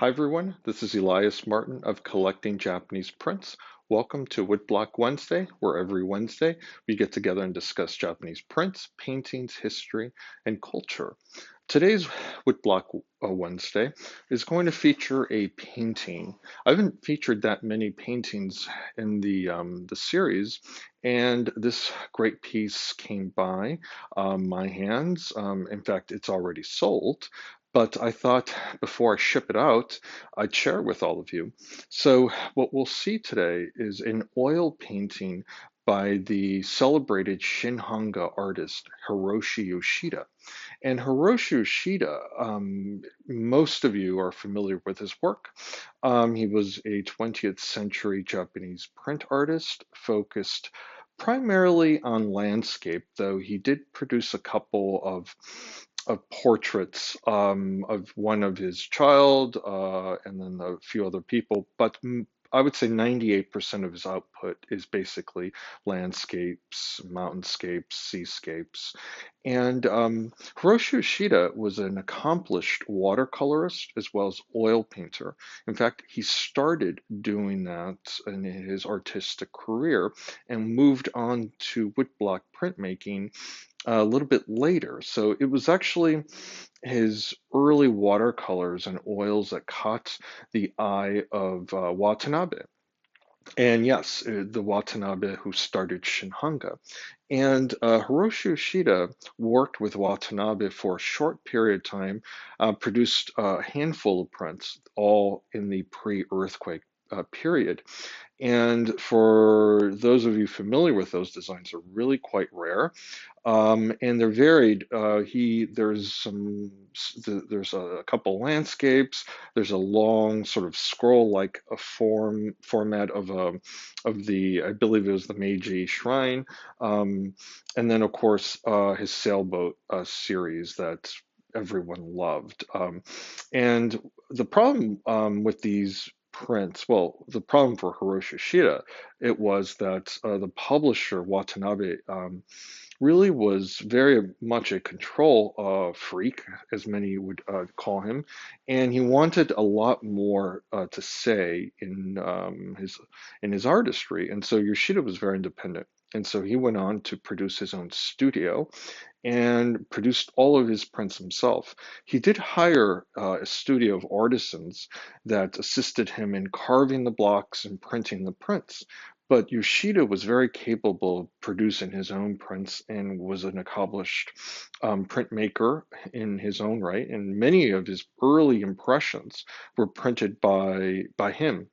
Hi everyone, this is Elias Martin of Collecting Japanese Prints. Welcome to Woodblock Wednesday, where every Wednesday we get together and discuss Japanese prints, paintings, history, and culture. Today's Woodblock Wednesday is going to feature a painting. I haven't featured that many paintings in the series, and this great piece came by my hands. In fact, it's already sold. But I thought before I ship it out, I'd share it with all of you. So, what we'll see today is an oil painting by the celebrated Shin Hanga artist Hiroshi Yoshida. And Hiroshi Yoshida, most of you are familiar with his work. He was a 20th century Japanese print artist focused primarily on landscape, though he did produce a couple of portraits of one of his child and then a few other people, but I would say 98% of his output is basically landscapes, mountainscapes, seascapes. And Hiroshi Yoshida was an accomplished watercolorist as well as oil painter. In fact, he started doing that in his artistic career and moved on to woodblock printmaking a little bit later. So it was actually his early watercolors and oils that caught the eye of Watanabe. And yes, the Watanabe who started Shin Hanga. And Hiroshi Yoshida worked with Watanabe for a short period of time, produced a handful of prints, all in the pre-earthquake period. And for those of you familiar with those designs, they're really quite rare, and they're varied. There's a couple landscapes. There's a long sort of scroll-like a format of the, I believe it was the Meiji Shrine, and then of course his sailboat series that everyone loved. And the problem with these prints, well, the problem for Hiroshi Yoshida, it was that the publisher Watanabe really was very much a control freak, as many would call him, and he wanted a lot more to say in his artistry, and so Yoshida was very independent. And so he went on to produce his own studio and produced all of his prints himself. He did hire a studio of artisans that assisted him in carving the blocks and printing the prints. But Yoshida was very capable of producing his own prints and was an accomplished printmaker in his own right. And many of his early impressions were printed by him.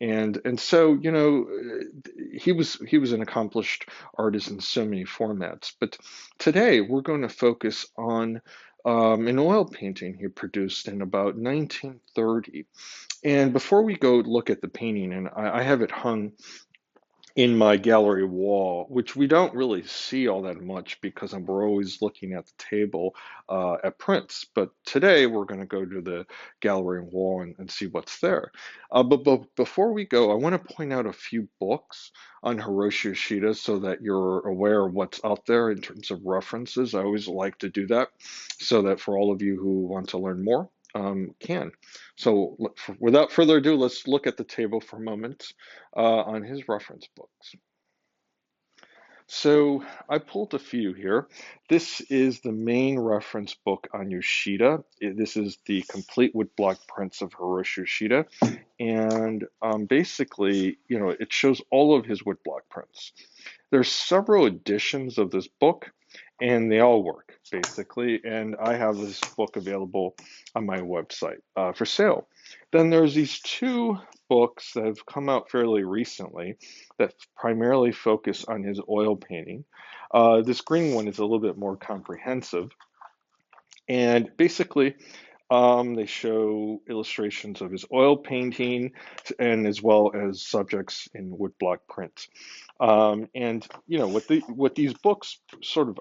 And so, he was an accomplished artist in so many formats. But today we're going to focus on an oil painting he produced in about 1930. And before we go look at the painting, and I have it hung in my gallery wall, which we don't really see all that much because we're always looking at the table at prints. But today we're going to go to the gallery wall and see what's there. But before we go, I want to point out a few books on Hiroshi Yoshida so that you're aware of what's out there in terms of references. I always like to do that so that for all of you who want to learn more, can. So without further ado, let's look at the table for a moment on his reference books. So I pulled a few here. This is the main reference book on Yoshida. This is the complete woodblock prints of Hiroshi Yoshida. And basically, it shows all of his woodblock prints. There's several editions of this book, and they all work, basically. And I have this book available on my website for sale. Then there's these two books that have come out fairly recently that primarily focus on his oil painting. This green one is a little bit more comprehensive. And basically, they show illustrations of his oil painting and as well as subjects in woodblock print. And what these books sort of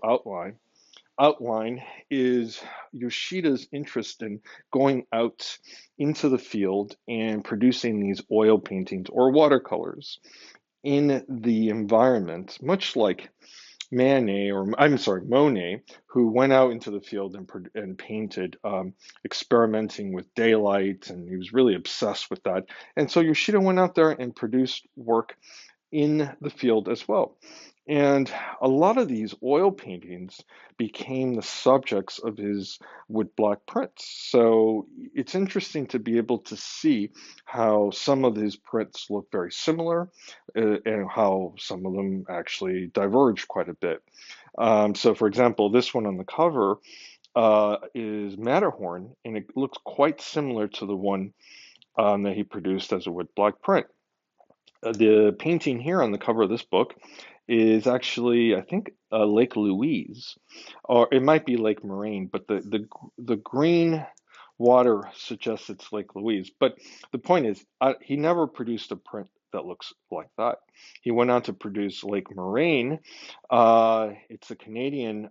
outline is Yoshida's interest in going out into the field and producing these oil paintings or watercolors in the environment, much like Monet, who went out into the field and painted, experimenting with daylight, and he was really obsessed with that. And so Yoshida went out there and produced work in the field as well. And a lot of these oil paintings became the subjects of his woodblock prints. So it's interesting to be able to see how some of his prints look very similar, and how some of them actually diverge quite a bit. So, for example, this one on the cover is Matterhorn, and it looks quite similar to the one that he produced as a woodblock print. The painting here on the cover of this book is actually, I think, Lake Louise, or it might be Lake Moraine, but the green water suggests it's Lake Louise. But the point is, he never produced a print that looks like that. He went on to produce Lake Moraine. It's a Canadian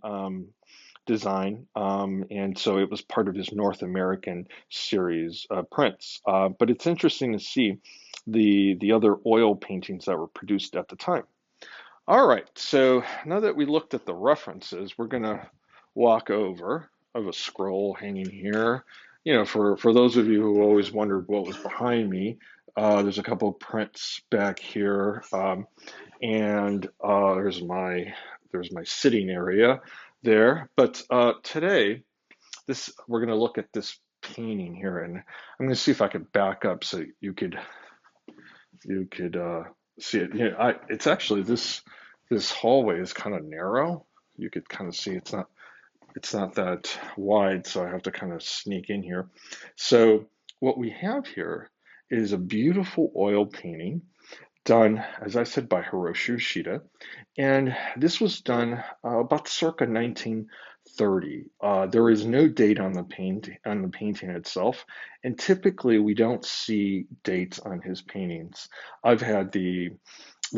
design, and so it was part of his North American series prints. But it's interesting to see the other oil paintings that were produced at the time. All right, so now that we looked at the references, we're gonna walk over. I have a scroll hanging here. For those of you who always wondered what was behind me, there's a couple of prints back here, and there's my sitting area there. But today, this we're going to look at this painting here, and I'm going to see if I could back up so you could see it. It's actually this hallway is kind of narrow. You could kind of see it's not that wide, so I have to kind of sneak in here. So what we have here is a beautiful oil painting done, as I said, by Hiroshi Yoshida, and this was done about circa 1930. There is no date on the painting itself, and typically we don't see dates on his paintings. I've had the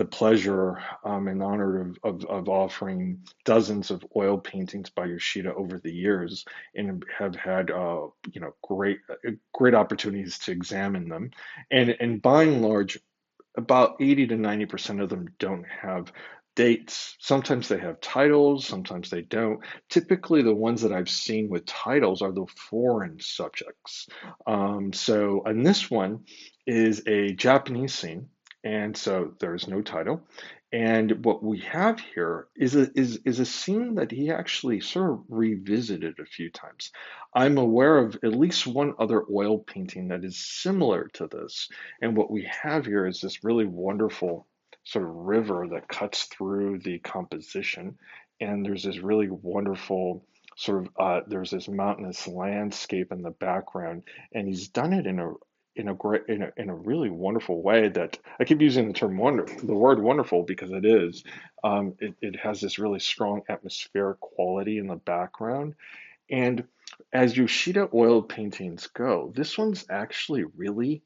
pleasure and honor of offering dozens of oil paintings by Yoshida over the years, and have had great opportunities to examine them, and by and large about 80 to 90% of them don't have dates. Sometimes they have titles, sometimes they don't. Typically, the ones that I've seen with titles are the foreign subjects. And this one is a Japanese scene, and so there's no title. And what we have here is a scene that he actually sort of revisited a few times. I'm aware of at least one other oil painting that is similar to this, and what we have here is this really wonderful sort of river that cuts through the composition. And there's this really wonderful there's this mountainous landscape in the background. And he's done it in a really wonderful way that I keep using the word wonderful because it is. It has this really strong atmospheric quality in the background. And as Yoshida oil paintings go, this one's actually really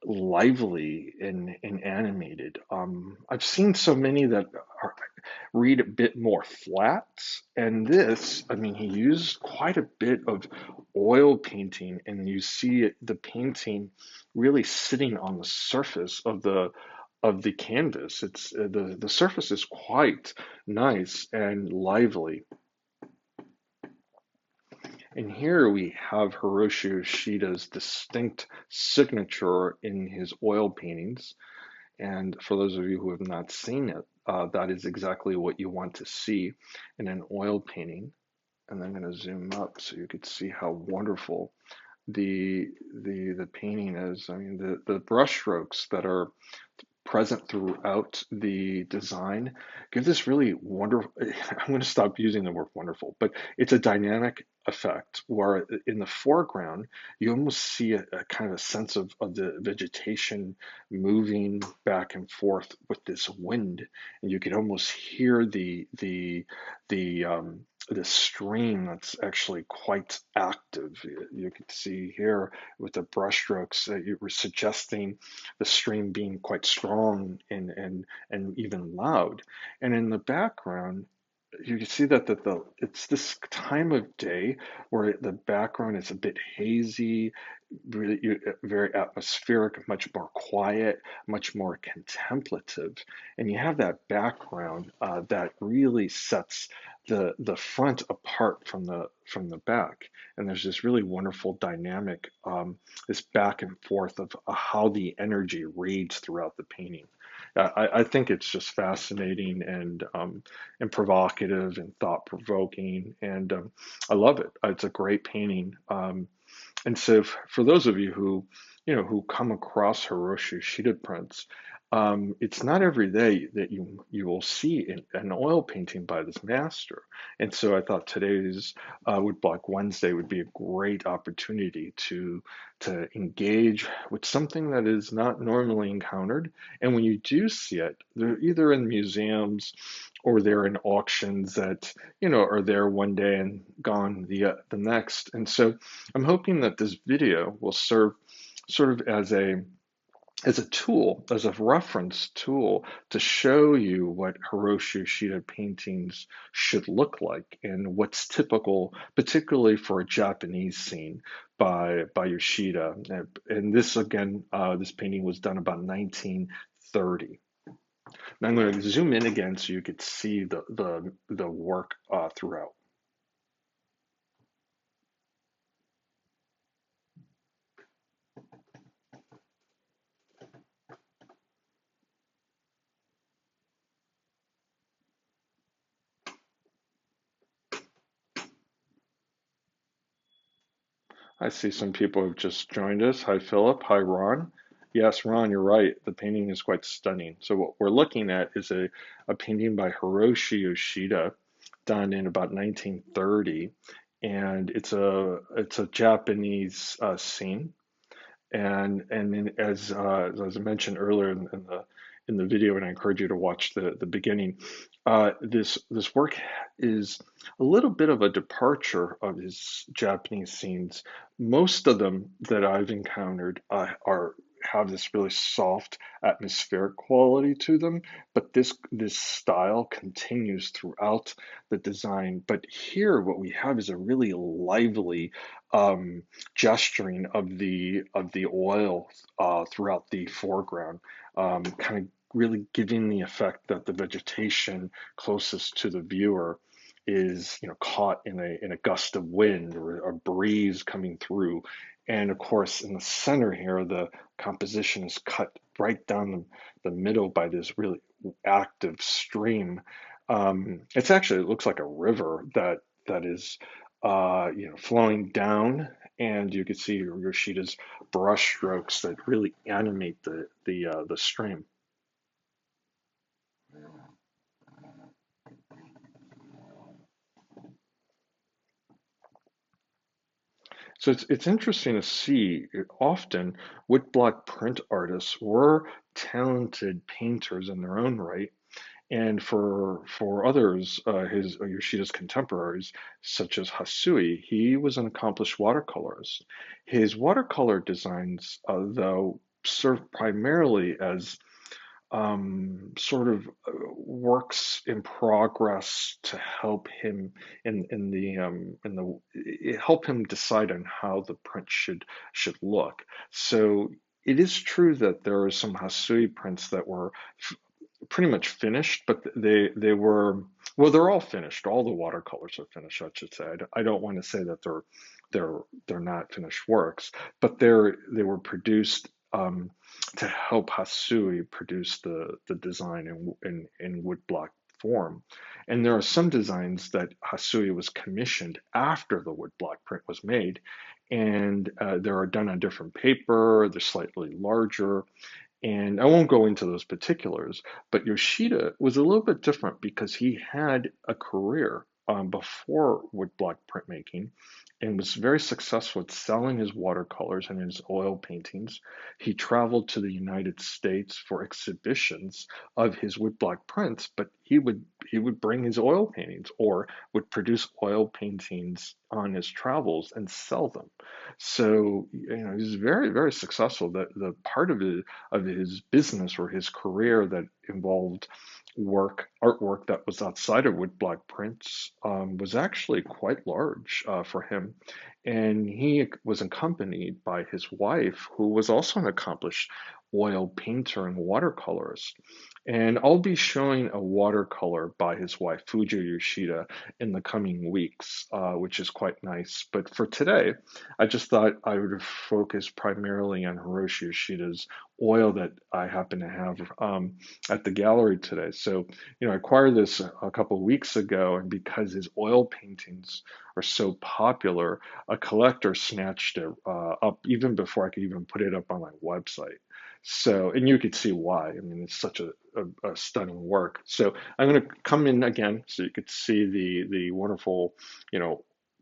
lively and animated. I've seen so many that read a bit more flat, and this, I mean, he used quite a bit of oil painting, and you see the painting really sitting on the surface of the canvas. It's the surface is quite nice and lively. And here we have Hiroshi Yoshida's distinct signature in his oil paintings. And for those of you who have not seen it, that is exactly what you want to see in an oil painting. And I'm going to zoom up so you could see how wonderful the painting is. I mean, the brush strokes that are present throughout the design give this really wonderful. I'm going to stop using the word wonderful, but it's a dynamic effect where in the foreground you almost see a kind of a sense of the vegetation moving back and forth with this wind, and you can almost hear the stream that's actually quite active. You can see here with the brushstrokes that you were suggesting the stream being quite strong and even loud. And in the background, you can see that it's this time of day where the background is a bit hazy, really very atmospheric, much more quiet, much more contemplative, and you have that background that really sets the front apart from the back, and there's this really wonderful dynamic, this back and forth of how the energy raids throughout the painting. I think it's just fascinating and provocative and thought provoking, and I love it. It's a great painting. And so, for those of you who, who come across Hiroshi Yoshida prints, it's not every day that you will see an oil painting by this master. And so, I thought today's Woodblock Wednesday would be a great opportunity to engage with something that is not normally encountered. And when you do see it, they're either in museums or they're in auctions that are there one day and gone the next. And so I'm hoping that this video will serve sort of as a tool, as a reference tool to show you what Hiroshi Yoshida paintings should look like and what's typical, particularly for a Japanese scene by Yoshida. And this again, this painting was done about 1930. Now I'm going to zoom in again so you could see the work throughout. I see some people have just joined us. Hi, Philip. Hi, Ron. Yes, Ron, you're right. The painting is quite stunning. So what we're looking at is a painting by Hiroshi Yoshida done in about 1930. And it's a Japanese scene. And then as I mentioned earlier in the video, and I encourage you to watch the beginning, this work is a little bit of a departure of his Japanese scenes. Most of them that I've encountered are have this really soft atmospheric quality to them, but this style continues throughout the design. But here, what we have is a really lively gesturing of the oil throughout the foreground, kind of really giving the effect that the vegetation closest to the viewer is caught in a gust of wind or a breeze coming through. And of course, in the center here, the composition is cut right down the middle by this really active stream. It looks like a river that is flowing down, and you can see Yoshida's brush strokes that really animate the stream. So it's interesting to see. Often, woodblock print artists were talented painters in their own right, and for others, his Yoshida's contemporaries, such as Hasui, he was an accomplished watercolorist. His watercolor designs, though, serve primarily as sort of works in progress to help him in the help him decide on how the print should look. So it is true that there are some Hasui prints that were pretty much finished, but they were, well, they're all finished. All the watercolors are finished, I should say. I don't want to say that they're they're not finished works, but they were produced to help Hasui produce the design in woodblock form. And there are some designs that Hasui was commissioned after the woodblock print was made, and they are done on different paper. They're slightly larger, and I won't go into those particulars, but Yoshida was a little bit different because he had a career before woodblock printmaking and was very successful at selling his watercolors and his oil paintings. He traveled to the United States for exhibitions of his woodblock prints, but he would bring his oil paintings or would produce oil paintings on his travels and sell them. So, he's very, very successful. The part of his business or his career that involved artwork that was outside of woodblock prints, was actually quite large for him. And he was accompanied by his wife, who was also an accomplished oil painter and watercolorist. And I'll be showing a watercolor by his wife, Fuji Yoshida, in the coming weeks, which is quite nice. But for today, I just thought I would focus primarily on Hiroshi Yoshida's oil that I happen to have at the gallery today. So, I acquired this a couple of weeks ago, and because his oil paintings are so popular, a collector snatched it up even before I could even put it up on my website. So, and you could see why. I mean, it's such a stunning work. So I'm going to come in again so you could see the wonderful,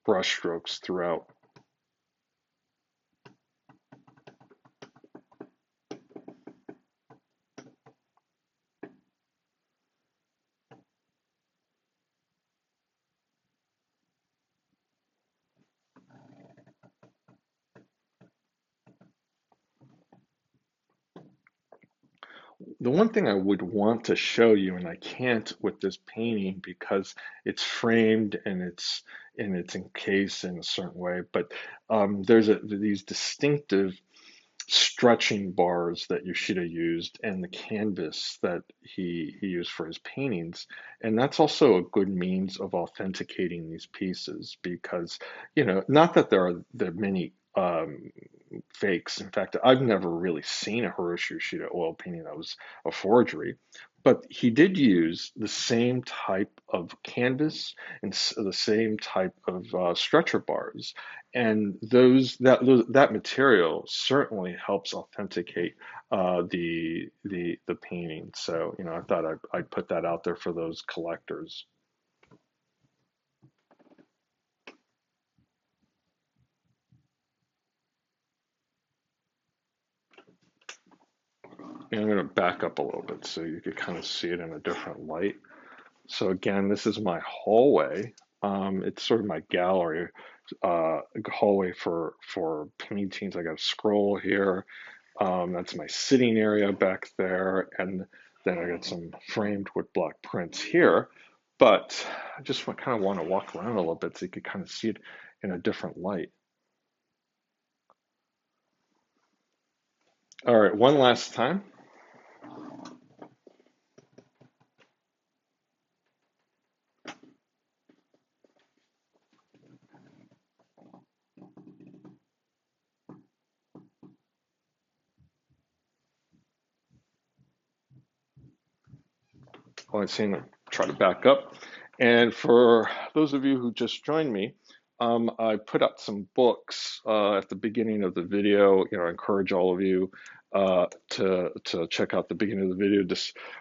brush strokes throughout. The one thing I would want to show you, and I can't with this painting because it's framed and it's encased in a certain way, but there's these distinctive stretching bars that Yoshida used and the canvas that he used for his paintings. And that's also a good means of authenticating these pieces because, not that there are many fakes. In fact, I've never really seen a Hiroshi Yoshida oil painting that was a forgery. But he did use the same type of canvas and the same type of stretcher bars, and that material certainly helps authenticate the painting. So, I thought I'd put that out there for those collectors. And I'm going to back up a little bit so you could kind of see it in a different light. So again, this is my hallway. It's sort of my gallery, hallway for paintings. I got a scroll here. That's my sitting area back there, and then I got some framed woodblock prints here. But I just kind of want to walk around a little bit so you could kind of see it in a different light. All right, one last time. Let's see, try to back up. And for those of you who just joined me, I put out some books at the beginning of the video. I encourage all of you to check out the beginning of the video,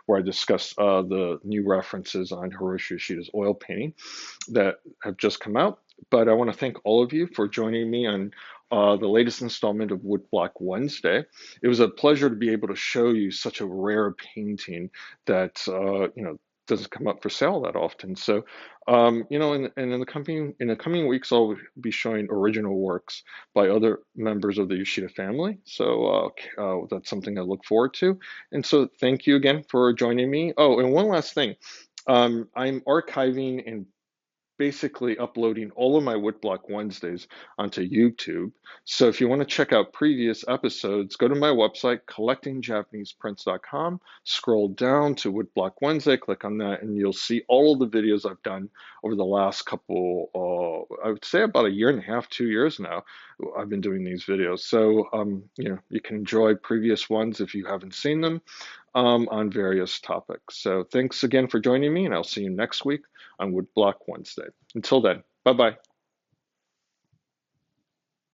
where I discuss the new references on Hiroshi Yoshida's oil painting that have just come out. But I want to thank all of you for joining me on the latest installment of Woodblock Wednesday. It was a pleasure to be able to show you such a rare painting that doesn't come up for sale that often. So, and in the coming weeks, I'll be showing original works by other members of the Yoshida family. So that's something I look forward to. And so, thank you again for joining me. Oh, and one last thing. I'm archiving and basically uploading all of my Woodblock Wednesdays onto YouTube. So if you want to check out previous episodes, go to my website, collectingjapaneseprints.com, scroll down to Woodblock Wednesday, click on that, and you'll see all of the videos I've done over the last couple, I would say about a year and a half, 2 years now. I've been doing these videos. So, you can enjoy previous ones if you haven't seen them on various topics. So thanks again for joining me, and I'll see you next week on Woodblock Wednesday. Until then, bye bye.